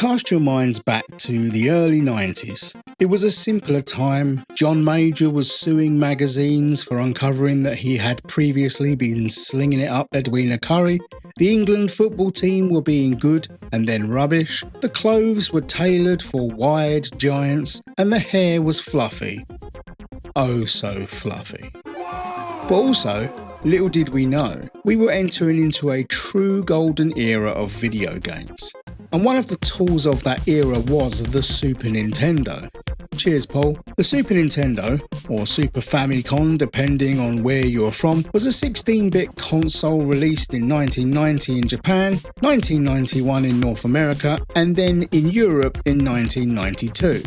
Cast your minds back to the early 90s. It was a simpler time. John Major was suing magazines for uncovering that he had previously been slinging it up Edwina Currie. The England football team were being good and then rubbish. The clothes were tailored for wide giants and the hair was fluffy. Oh so fluffy. But also, little did we know, we were entering into a true golden era of video games. And one of the tools of that era was the Super Nintendo. Cheers, Paul. The Super Nintendo, or Super Famicon depending on where you're from, was a 16-bit console released in 1990 in Japan, 1991 in North America, and then in Europe in 1992.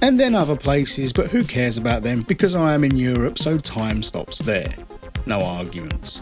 And then other places, but who cares about them because I am in Europe, so time stops there. No arguments.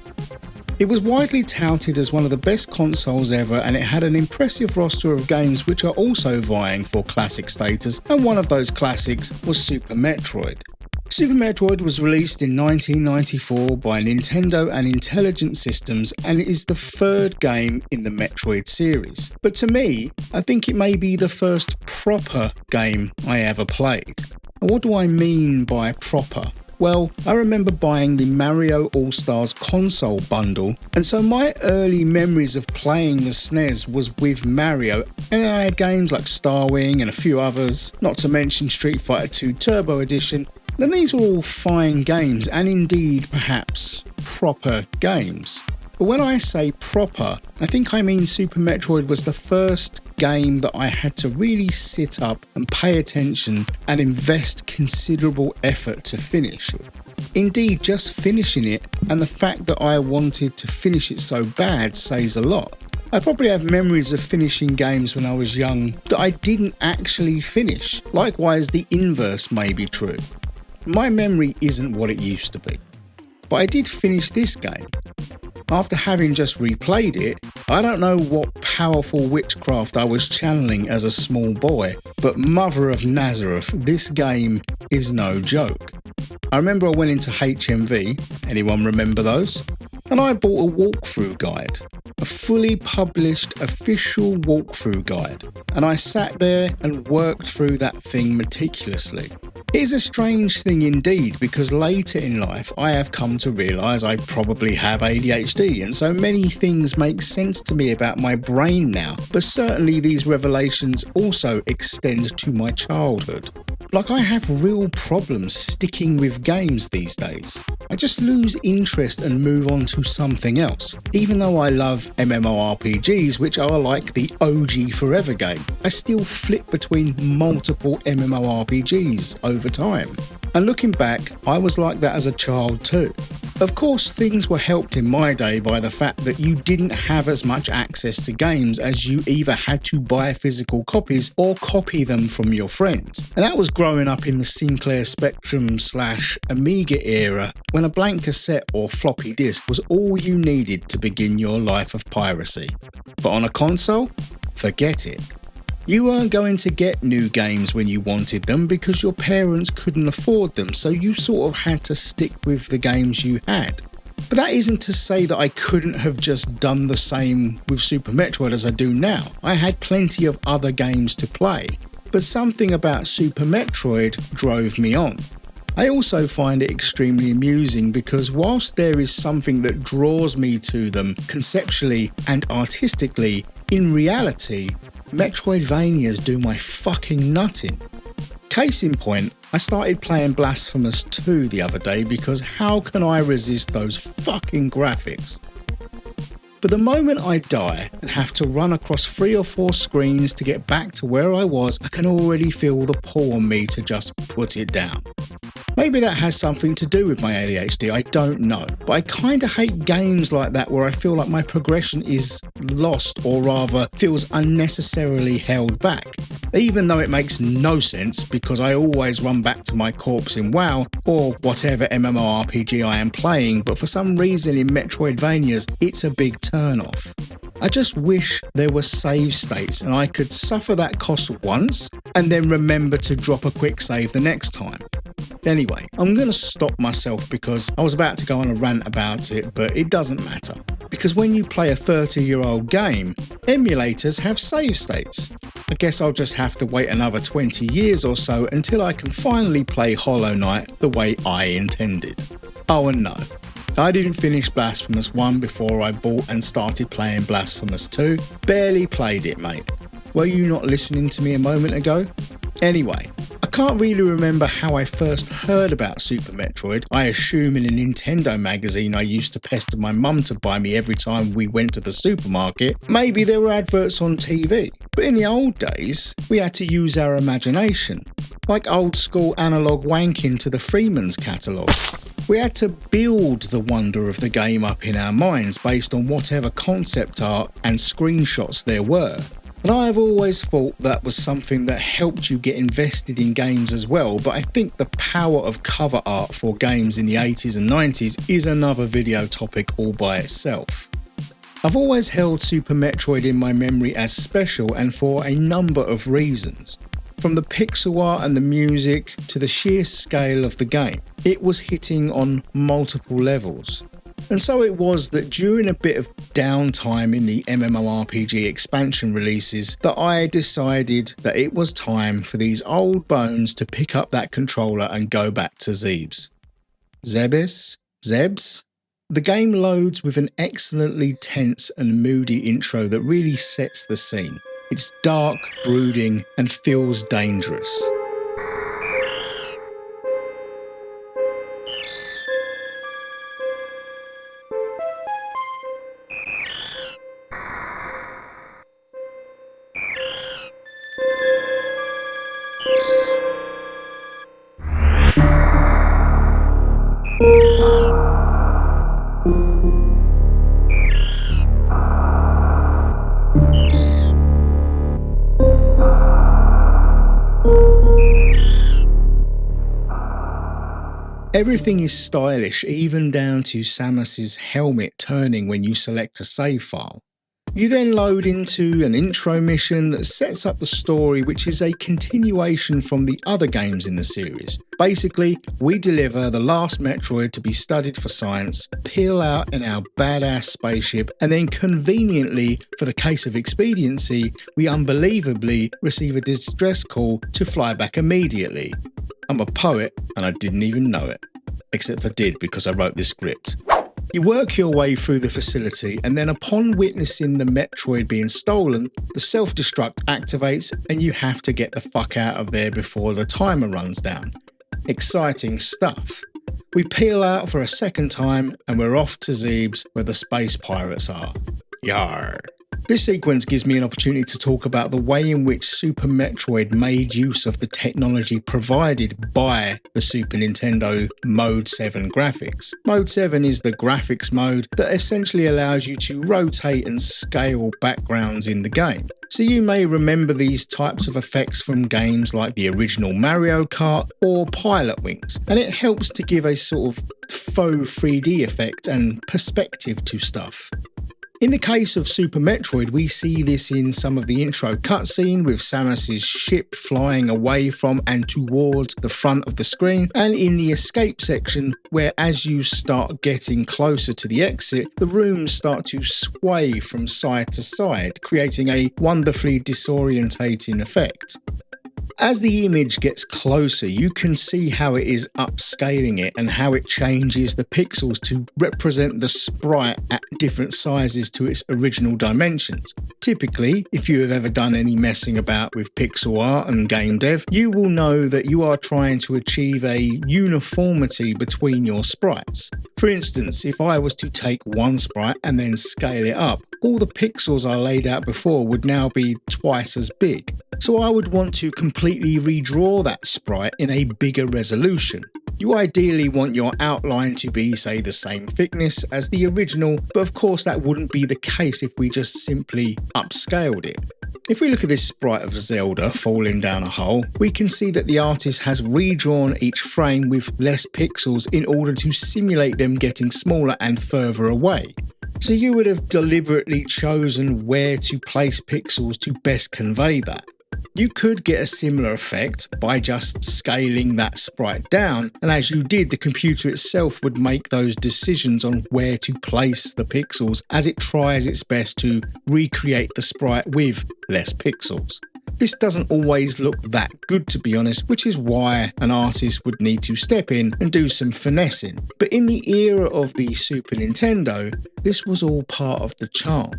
It was widely touted as one of the best consoles ever, and it had an impressive roster of games which are also vying for classic status, and one of those classics was Super Metroid. Super Metroid was released in 1994 by Nintendo and Intelligent Systems and is the third game in the Metroid series. But to me, I think it may be the first proper game I ever played. And what do I mean by proper? Well, I remember buying the Mario All-Stars console bundle, and so my early memories of playing the SNES was with Mario, and I had games like Star Wing and a few others, not to mention Street Fighter 2 Turbo Edition. Then these were all fine games, and indeed perhaps proper games. But when I say proper, I think I mean Super Metroid was the first game that I had to really sit up and pay attention and invest considerable effort to finish. Indeed, just finishing it and the fact that I wanted to finish it so bad says a lot. I probably have memories of finishing games when I was young that I didn't actually finish. Likewise, the inverse may be true. My memory isn't what it used to be. But I did finish this game. After having just replayed it, I don't know what powerful witchcraft I was channeling as a small boy, but Mother of Nazareth, this game is no joke. I remember I went into HMV, anyone remember those? And I bought a walkthrough guide, a fully published official walkthrough guide, and I sat there and worked through that thing meticulously. It is a strange thing indeed, because later in life I have come to realise I probably have ADHD, and so many things make sense to me about my brain now, but certainly these revelations also extend to my childhood. Like, I have real problems sticking with games these days. I just lose interest and move on to something else. Even though I love MMORPGs, which are like the OG forever game, I still flip between multiple MMORPGs over time. And looking back, I was like that as a child too. Of course, things were helped in my day by the fact that you didn't have as much access to games, as you either had to buy physical copies or copy them from your friends. And that was growing up in the Sinclair Spectrum / Amiga era, when a blank cassette or floppy disk was all you needed to begin your life of piracy. But on a console? Forget it. You weren't going to get new games when you wanted them because your parents couldn't afford them, so you sort of had to stick with the games you had. But that isn't to say that I couldn't have just done the same with Super Metroid as I do now. I had plenty of other games to play, but something about Super Metroid drove me on. I also find it extremely amusing because whilst there is something that draws me to them conceptually and artistically, in reality, Metroidvanias do my fucking nutting. Case in point, I started playing Blasphemous 2 the other day because how can I resist those fucking graphics? But the moment I die and have to run across 3 or 4 screens to get back to where I was, I can already feel the pull on me to just put it down. Maybe that has something to do with my ADHD, I don't know. But I kinda hate games like that where I feel like my progression is lost, or rather feels unnecessarily held back. Even though it makes no sense because I always run back to my corpse in WoW or whatever MMORPG I am playing, but for some reason in Metroidvanias it's a big turn off. I just wish there were save states and I could suffer that cost once and then remember to drop a quick save the next time. Anyway, I'm going to stop myself because I was about to go on a rant about it, but it doesn't matter. Because when you play a 30-year-old game, emulators have save states. A guess I'll just have to wait another 20 years or so until I can finally play Hollow Knight the way I intended. Oh, and no, I didn't finish Blasphemous 1 before I bought and started playing Blasphemous 2. Barely played it, mate. Were you not listening to me a moment ago? Anyway, I can't really remember how I first heard about Super Metroid. I assume in a Nintendo magazine I used to pester my mum to buy me every time we went to the supermarket. Maybe there were adverts on TV. But in the old days, we had to use our imagination, like old school analogue wanking to the Freeman's catalogue. We had to build the wonder of the game up in our minds based on whatever concept art and screenshots there were. And I've always thought that was something that helped you get invested in games as well, but I think the power of cover art for games in the 80s and 90s is another video topic all by itself. I've always held Super Metroid in my memory as special, and for a number of reasons. From the pixel art and the music to the sheer scale of the game, it was hitting on multiple levels. And so it was that during a bit of downtime in the MMORPG expansion releases that I decided that it was time for these old bones to pick up that controller and go back to Zebes. Zebs? The game loads with an excellently tense and moody intro that really sets the scene. It's dark, brooding, and feels dangerous. Everything is stylish, even down to Samus's helmet turning when you select a save file. You then load into an intro mission that sets up the story, which is a continuation from the other games in the series. Basically, we deliver the last Metroid to be studied for science, peel out in our badass spaceship, and then conveniently, for the case of expediency, we unbelievably receive a distress call to fly back immediately. I'm a poet and I didn't even know it. Except I did, because I wrote this script. You work your way through the facility, and then upon witnessing the Metroid being stolen, the self-destruct activates and you have to get the fuck out of there before the timer runs down. Exciting stuff. We peel out for a second time and we're off to Zebes where the space pirates are. Yarr. This sequence gives me an opportunity to talk about the way in which Super Metroid made use of the technology provided by the Super Nintendo Mode 7 graphics. Mode 7 is the graphics mode that essentially allows you to rotate and scale backgrounds in the game. So you may remember these types of effects from games like the original Mario Kart or Pilot Wings, and it helps to give a sort of faux 3D effect and perspective to stuff. In the case of Super Metroid, we see this in some of the intro cutscene with Samus's ship flying away from and towards the front of the screen, and in the escape section where as you start getting closer to the exit, the rooms start to sway from side to side, creating a wonderfully disorientating effect. As the image gets closer, you can see how it is upscaling it and how it changes the pixels to represent the sprite at different sizes to its original dimensions. Typically, if you have ever done any messing about with pixel art and game dev, you will know that you are trying to achieve a uniformity between your sprites. For instance, if I was to take one sprite and then scale it up, all the pixels I laid out before would now be twice as big. So I would want to completely redraw that sprite in a bigger resolution. You ideally want your outline to be, say, the same thickness as the original, but of course that wouldn't be the case if we just simply upscaled it. If we look at this sprite of Zelda falling down a hole, we can see that the artist has redrawn each frame with less pixels in order to simulate them getting smaller and further away. So you would have deliberately chosen where to place pixels to best convey that. You could get a similar effect by just scaling that sprite down, and as you did, the computer itself would make those decisions on where to place the pixels as it tries its best to recreate the sprite with less pixels. This doesn't always look that good, to be honest, which is why an artist would need to step in and do some finessing. But in the era of the Super Nintendo, this was all part of the charm.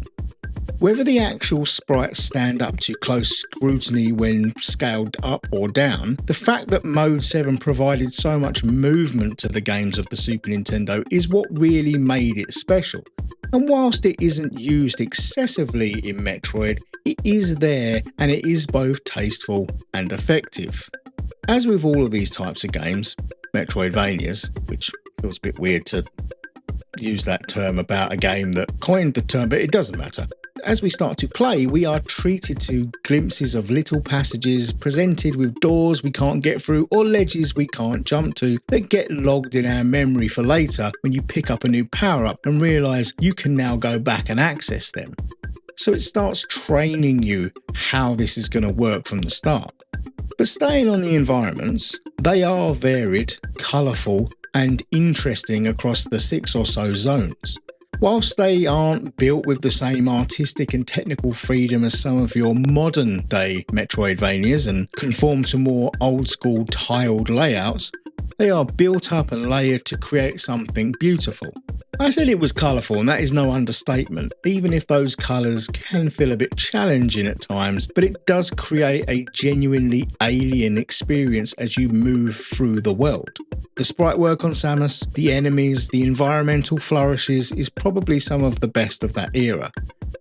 Whether the actual sprites stand up to close scrutiny when scaled up or down, the fact that Mode 7 provided so much movement to the games of the Super Nintendo is what really made it special. And whilst it isn't used excessively in Metroid, it is there and it is both tasteful and effective. As with all of these types of games, Metroidvanias, which feels a bit weird to use that term about a game that coined the term, but it doesn't matter. As we start to play, we are treated to glimpses of little passages presented with doors we can't get through or ledges we can't jump to that get logged in our memory for later when you pick up a new power-up and realise you can now go back and access them. So it starts training you how this is going to work from the start. But staying on the environments, they are varied, colourful and interesting across the 6 or so zones. Whilst they aren't built with the same artistic and technical freedom as some of your modern day Metroidvanias and conform to more old school tiled layouts, they are built up and layered to create something beautiful. I said it was colourful, and that is no understatement, even if those colours can feel a bit challenging at times, but it does create a genuinely alien experience as you move through the world. The sprite work on Samus, the enemies, the environmental flourishes is probably some of the best of that era,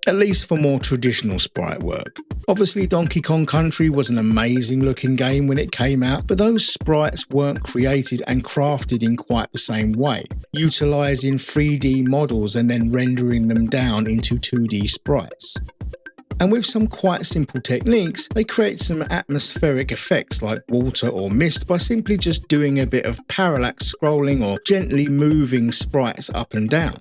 at least for more traditional sprite work. Obviously Donkey Kong Country was an amazing looking game when it came out, but those sprites weren't created and crafted in quite the same way, utilising 3D models and then rendering them down into 2D sprites. And with some quite simple techniques, they create some atmospheric effects like water or mist by simply just doing a bit of parallax scrolling or gently moving sprites up and down.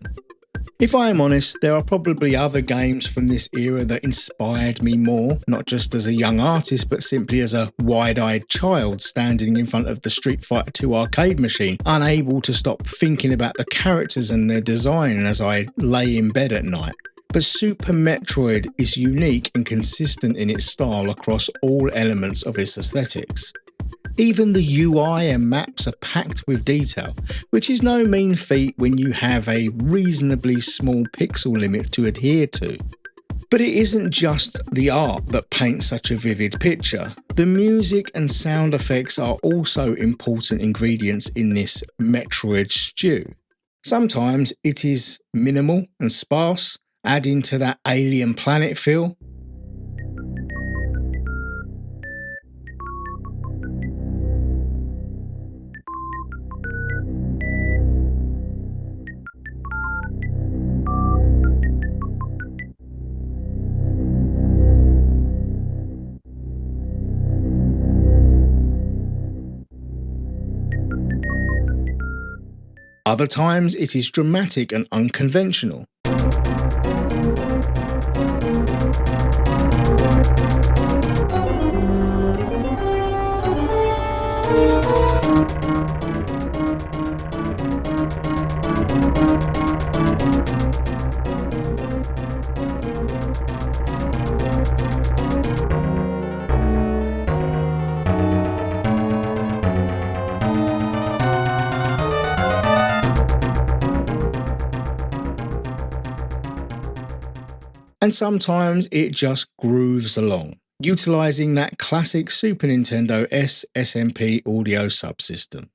If I am honest, there are probably other games from this era that inspired me more, not just as a young artist, but simply as a wide-eyed child standing in front of the Street Fighter 2 arcade machine, unable to stop thinking about the characters and their design as I lay in bed at night. But Super Metroid is unique and consistent in its style across all elements of its aesthetics. Even the UI and maps are packed with detail, which is no mean feat when you have a reasonably small pixel limit to adhere to. But it isn't just the art that paints such a vivid picture. The music and sound effects are also important ingredients in this Metroid stew. Sometimes it is minimal and sparse, adding to that alien planet feel. Other times it is dramatic and unconventional. And sometimes it just grooves along, utilising that classic Super Nintendo SMP audio subsystem.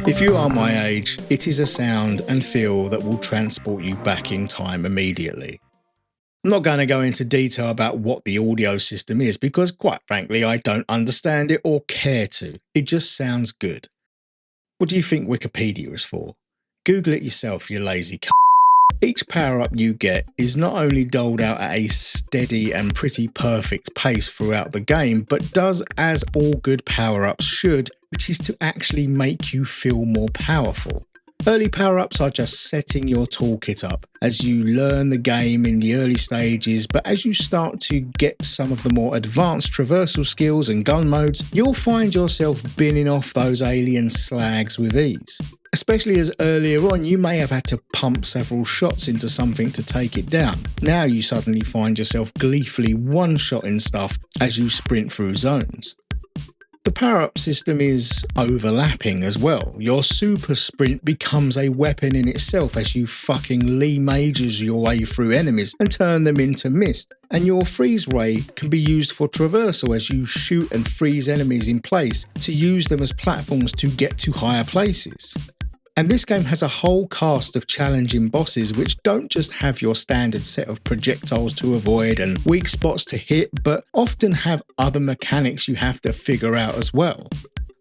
If you are my age, it is a sound and feel that will transport you back in time immediately. I'm not going to go into detail about what the audio system is because, quite frankly, I don't understand it or care to. It just sounds good. What do you think Wikipedia is for? Google it yourself, you lazy c***. Each power-up you get is not only doled out at a steady and pretty perfect pace throughout the game, but does as all good power-ups should, which is to actually make you feel more powerful. Early power-ups are just setting your toolkit up as you learn the game in the early stages, but as you start to get some of the more advanced traversal skills and gun modes, you'll find yourself binning off those alien slags with ease. Especially as earlier on you may have had to pump several shots into something to take it down. Now you suddenly find yourself gleefully one-shotting stuff as you sprint through zones. The power-up system is overlapping as well. Your super sprint becomes a weapon in itself as you fucking Lee Majors your way through enemies and turn them into mist. And your freeze ray can be used for traversal as you shoot and freeze enemies in place to use them as platforms to get to higher places. And this game has a whole cast of challenging bosses which don't just have your standard set of projectiles to avoid and weak spots to hit, but often have other mechanics you have to figure out as well.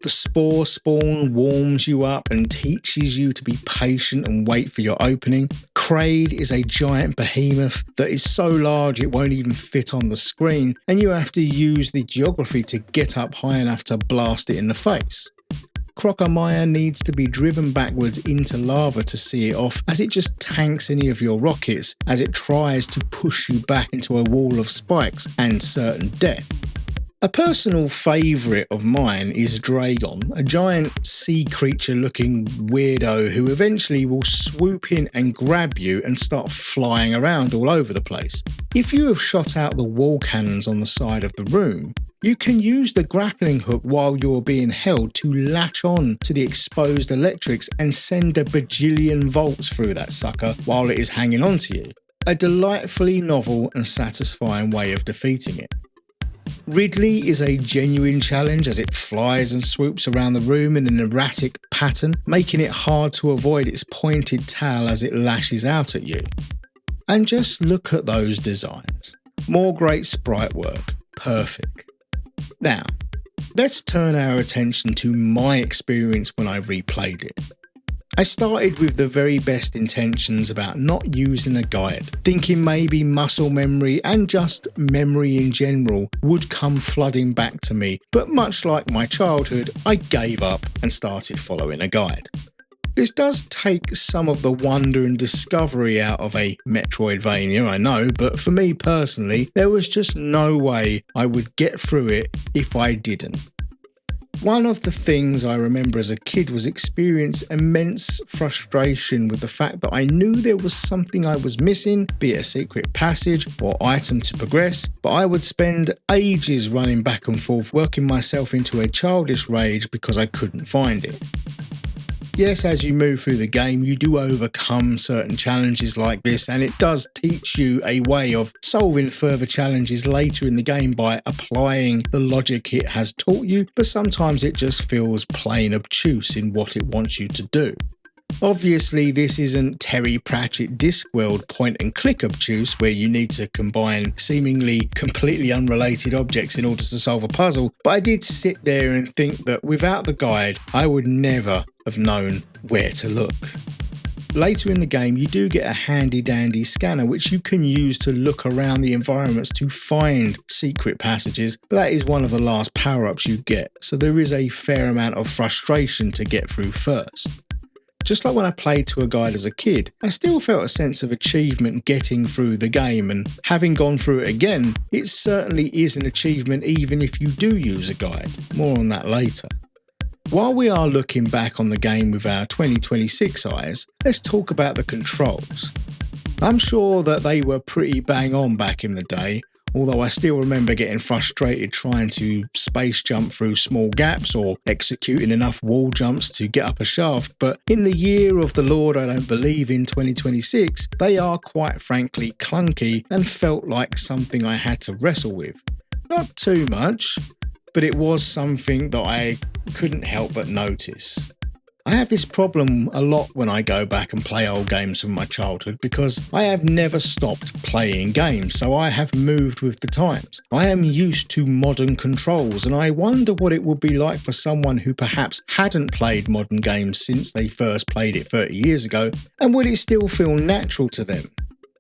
The spore spawn warms you up and teaches you to be patient and wait for your opening. Kraid is a giant behemoth that is so large it won't even fit on the screen, and you have to use the geography to get up high enough to blast it in the face. Crocomire needs to be driven backwards into lava to see it off, as it just tanks any of your rockets as it tries to push you back into a wall of spikes and certain death. A personal favourite of mine is Dragon, a giant sea creature looking weirdo who eventually will swoop in and grab you and start flying around all over the place. If you have shot out the wall cannons on the side of the room, you can use the grappling hook while you're being held to latch on to the exposed electrics and send a bajillion volts through that sucker while it is hanging onto you. A delightfully novel and satisfying way of defeating it. Ridley is a genuine challenge as it flies and swoops around the room in an erratic pattern, making it hard to avoid its pointed tail as it lashes out at you. And just look at those designs. More great sprite work. Perfect. Now, let's turn our attention to my experience when I replayed it. I started with the very best intentions about not using a guide, thinking maybe muscle memory and just memory in general would come flooding back to me, but much like my childhood, I gave up and started following a guide. This does take some of the wonder and discovery out of a Metroidvania, I know, but for me personally, there was just no way I would get through it if I didn't. One of the things I remember as a kid was experience immense frustration with the fact that I knew there was something I was missing, be it a secret passage or item to progress, but I would spend ages running back and forth working myself into a childish rage because I couldn't find it. Yes, as you move through the game, you do overcome certain challenges like this, and it does teach you a way of solving further challenges later in the game by applying the logic it has taught you, but sometimes it just feels plain obtuse in what it wants you to do. Obviously, this isn't Terry Pratchett Discworld point and click obtuse where you need to combine seemingly completely unrelated objects in order to solve a puzzle, but I did sit there and think that without the guide, I would never have known where to look. Later in the game, you do get a handy dandy scanner which you can use to look around the environments to find secret passages, but that is one of the last power-ups you get, so there is a fair amount of frustration to get through first. Just like when I played to a guide as a kid, I still felt a sense of achievement getting through the game, and having gone through it again, it certainly is an achievement even if you do use a guide. More on that later. While we are looking back on the game with our 2026 eyes, let's talk about the controls. I'm sure that they were pretty bang on back in the day, although I still remember getting frustrated trying to space jump through small gaps or executing enough wall jumps to get up a shaft, but in the year of the Lord I don't believe in 2026, they are quite frankly clunky and felt like something I had to wrestle with. Not too much, but it was something that I couldn't help but notice. I have this problem a lot when I go back and play old games from my childhood because I have never stopped playing games, so I have moved with the times. I am used to modern controls, and I wonder what it would be like for someone who perhaps hadn't played modern games since they first played it 30 years ago, and would it still feel natural to them?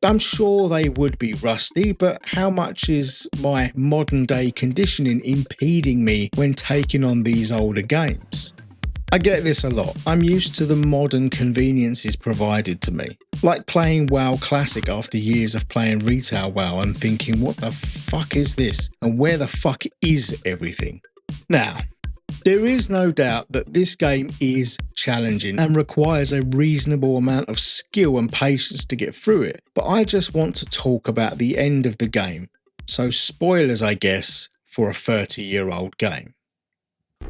I'm sure they would be rusty, but how much is my modern day conditioning impeding me when taking on these older games? I get this a lot. I'm used to the modern conveniences provided to me. Like playing WoW Classic after years of playing retail WoW and thinking, what the fuck is this? And where the fuck is everything? Now, there is no doubt that this game is challenging and requires a reasonable amount of skill and patience to get through it, but I just want to talk about the end of the game. So spoilers, I guess, for a 30-year-old game.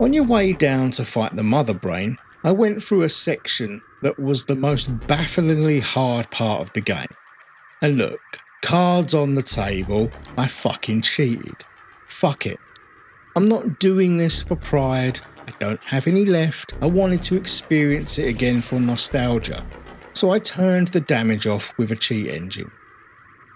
On your way down to fight the Mother Brain, I went through a section that was the most bafflingly hard part of the game. And look, cards on the table, I fucking cheated. Fuck it. I'm not doing this for pride, I don't have any left, I wanted to experience it again for nostalgia. So I turned the damage off with a cheat engine.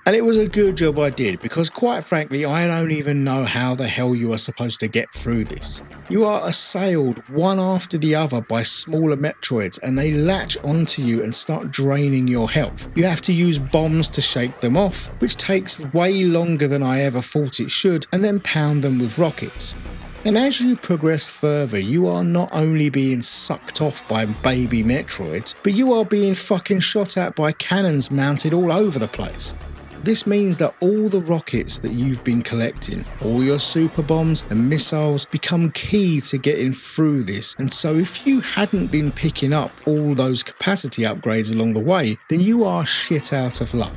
And it was a good job I did, because quite frankly I don't even know how the hell you are supposed to get through this. You are assailed one after the other by smaller METROIDs and they latch onto you and start draining your health. You have to use bombs to shake them off, which takes way longer than I ever thought it should, and then pound them with rockets. And as you progress further, you are not only being sucked off by baby METROIDs, but you are being fucking shot at by cannons mounted all over the place. This means that all the rockets that you've been collecting, all your super bombs and missiles become key to getting through this, and so if you hadn't been picking up all those capacity upgrades along the way, then you are shit out of luck.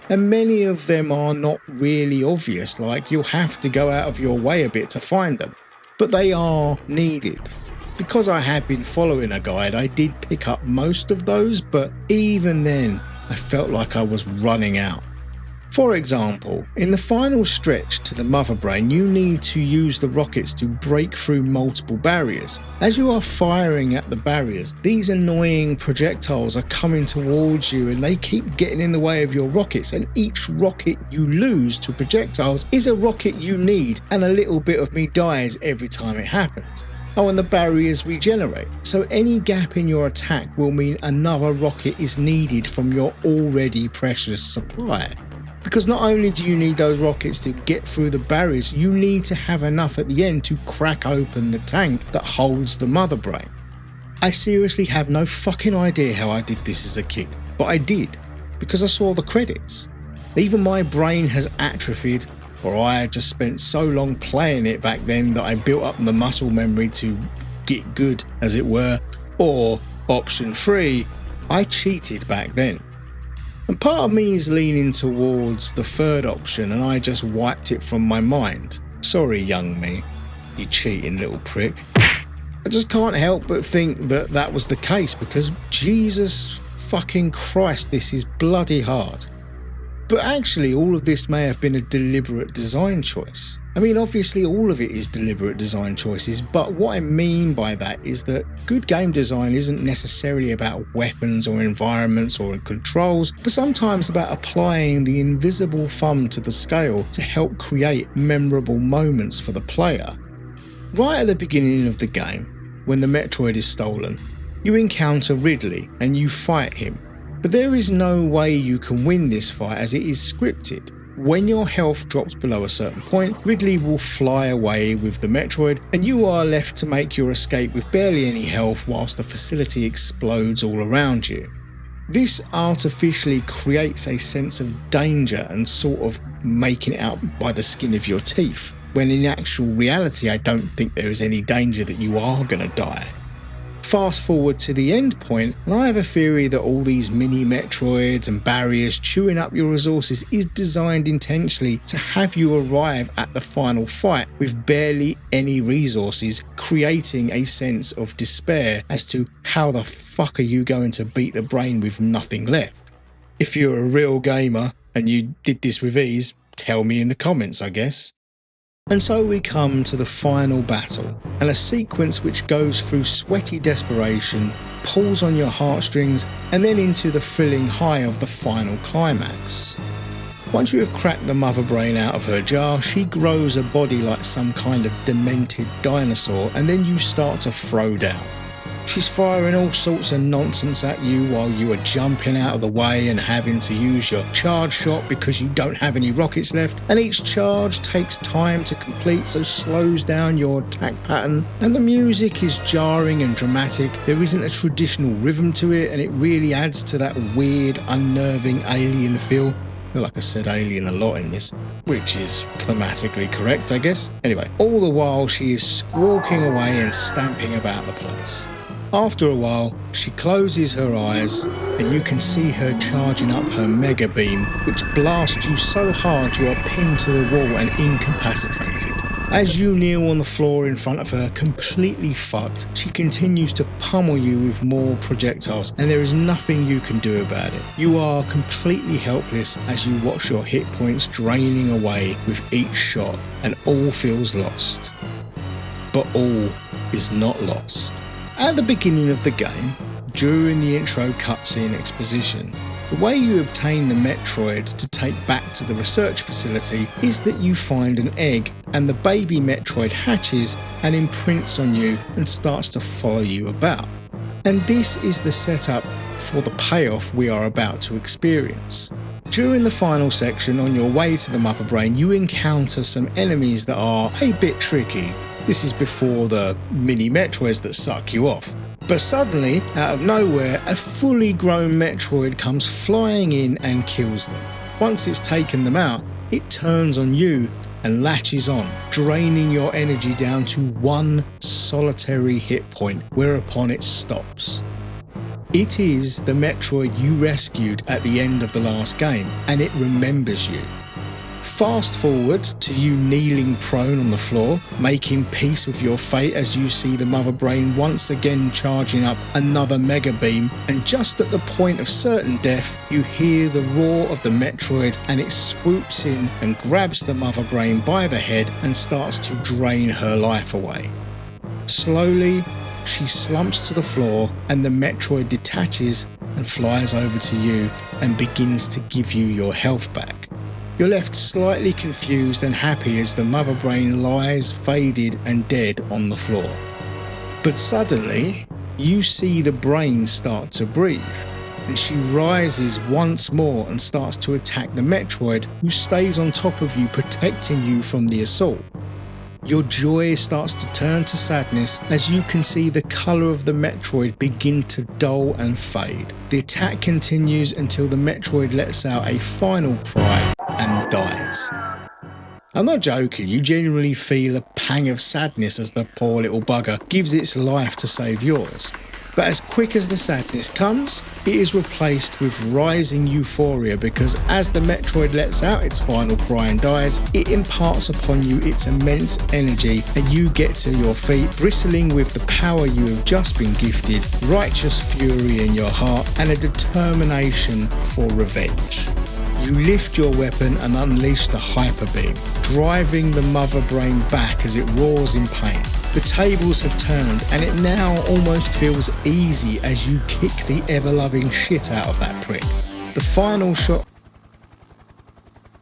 And many of them are not really obvious, like you'll have to go out of your way a bit to find them, but they are needed. Because I had been following a guide, I did pick up most of those, but even then, I felt like I was running out. For example, in the final stretch to the Mother Brain, you need to use the rockets to break through multiple barriers. As you are firing at the barriers, these annoying projectiles are coming towards you and they keep getting in the way of your rockets, and each rocket you lose to projectiles is a rocket you need, and a little bit of me dies every time it happens. Oh, and the barriers regenerate, so any gap in your attack will mean another rocket is needed from your already precious supply. Because not only do you need those rockets to get through the barriers, you need to have enough at the end to crack open the tank that holds the Mother Brain. I seriously have no fucking idea how I did this as a kid, but I did, because I saw the credits. Either my brain has atrophied, or I had just spent so long playing it back then that I built up the muscle memory to get good, as it were, or option 3, I cheated back then. And part of me is leaning towards the third option, and I just wiped it from my mind. Sorry, young me, you cheating little prick. I just can't help but think that that was the case, because Jesus fucking Christ, this is bloody hard. But actually, all of this may have been a deliberate design choice. I mean, obviously all of it is deliberate design choices, but what I mean by that is that good game design isn't necessarily about weapons or environments or controls, but sometimes about applying the invisible thumb to the scale to help create memorable moments for the player. Right at the beginning of the game, when the METROID is stolen, you encounter Ridley and you fight him. But there is no way you can win this fight, as it is scripted. When your health drops below a certain point, Ridley will fly away with the METROID and you are left to make your escape with barely any health whilst the facility explodes all around you. This artificially creates a sense of danger and sort of making it out by the skin of your teeth, when in actual reality I don't think there is any danger that you are going to die. Fast forward to the end point, and I have a theory that all these mini METROIDs and barriers chewing up your resources is designed intentionally to have you arrive at the final fight with barely any resources, creating a sense of despair as to how the fuck are you going to beat the brain with nothing left. If you're a real gamer and you did this with ease, tell me in the comments, I guess. And so we come to the final battle, and a sequence which goes through sweaty desperation, pulls on your heartstrings, and then into the thrilling high of the final climax. Once you have cracked the mother brain out of her jar, she grows a body like some kind of demented dinosaur, and then you start to throw down. She's firing all sorts of nonsense at you while you are jumping out of the way and having to use your charge shot because you don't have any rockets left, and each charge takes time to complete, so slows down your attack pattern. And the music is jarring and dramatic. There isn't a traditional rhythm to it, and it really adds to that weird, unnerving alien feel. I feel like I said alien a lot in this, which is thematically correct, I guess. Anyway, all the while she is squawking away and stamping about the place. After a while, she closes her eyes and you can see her charging up her mega beam, which blasts you so hard you are pinned to the wall and incapacitated. As you kneel on the floor in front of her, completely fucked, she continues to pummel you with more projectiles, and there is nothing you can do about it. You are completely helpless as you watch your hit points draining away with each shot, and all feels lost. But all is not lost. At the beginning of the game, during the intro cutscene exposition, the way you obtain the METROID to take back to the research facility is that you find an egg, and the baby METROID hatches and imprints on you and starts to follow you about. And this is the setup for the payoff we are about to experience. During the final section, on your way to the mother brain, you encounter some enemies that are a bit tricky. This is before the mini METROIDs that suck you off. But suddenly, out of nowhere, a fully grown METROID comes flying in and kills them. Once it's taken them out, it turns on you and latches on, draining your energy down to one solitary hit point, whereupon it stops. It is the METROID you rescued at the end of the last game, and it remembers you. Fast forward to you kneeling prone on the floor, making peace with your fate as you see the mother brain once again charging up another mega beam, and just at the point of certain death, you hear the roar of the METROID and it swoops in and grabs the mother brain by the head and starts to drain her life away. Slowly, she slumps to the floor and the METROID detaches and flies over to you and begins to give you your health back. You're left slightly confused and happy as the mother brain lies faded and dead on the floor. But suddenly, you see the brain start to breathe, and she rises once more and starts to attack the METROID, who stays on top of you, protecting you from the assault. Your joy starts to turn to sadness as you can see the colour of the METROID begin to dull and fade. The attack continues until the METROID lets out a final cry and dies. I'm not joking, you genuinely feel a pang of sadness as the poor little bugger gives its life to save yours. But as quick as the sadness comes, it is replaced with rising euphoria, because as the METROID lets out its final cry and dies, it imparts upon you its immense energy, and you get to your feet bristling with the power you have just been gifted, righteous fury in your heart, and a determination for revenge. You lift your weapon and unleash the hyper beam, driving the mother brain back as it roars in pain. The tables have turned, and it now almost feels easy as you kick the ever-loving shit out of that prick. The final shot...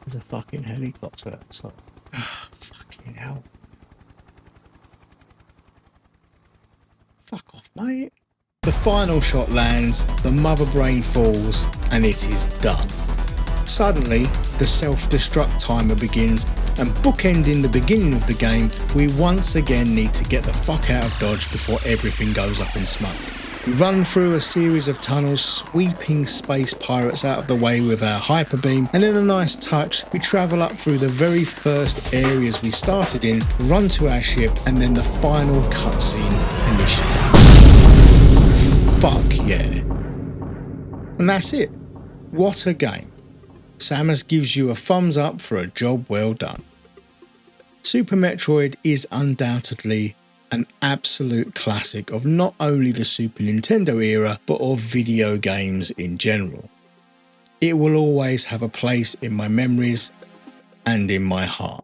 There's a fucking helicopter outside. Ah, fucking hell. Fuck off, mate. The final shot lands, the mother brain falls, and it is done. Suddenly, the self-destruct timer begins, and bookending the beginning of the game, we once again need to get the fuck out of Dodge before everything goes up in smoke. We run through a series of tunnels, sweeping space pirates out of the way with our hyper beam, and in a nice touch, we travel up through the very first areas we started in, run to our ship, and then the final cutscene initiates. Fuck yeah. And that's it. What a game. Samus gives you a thumbs up for a job well done. Super Metroid is undoubtedly an absolute classic of not only the Super Nintendo era, but of video games in general. It will always have a place in my memories and in my heart.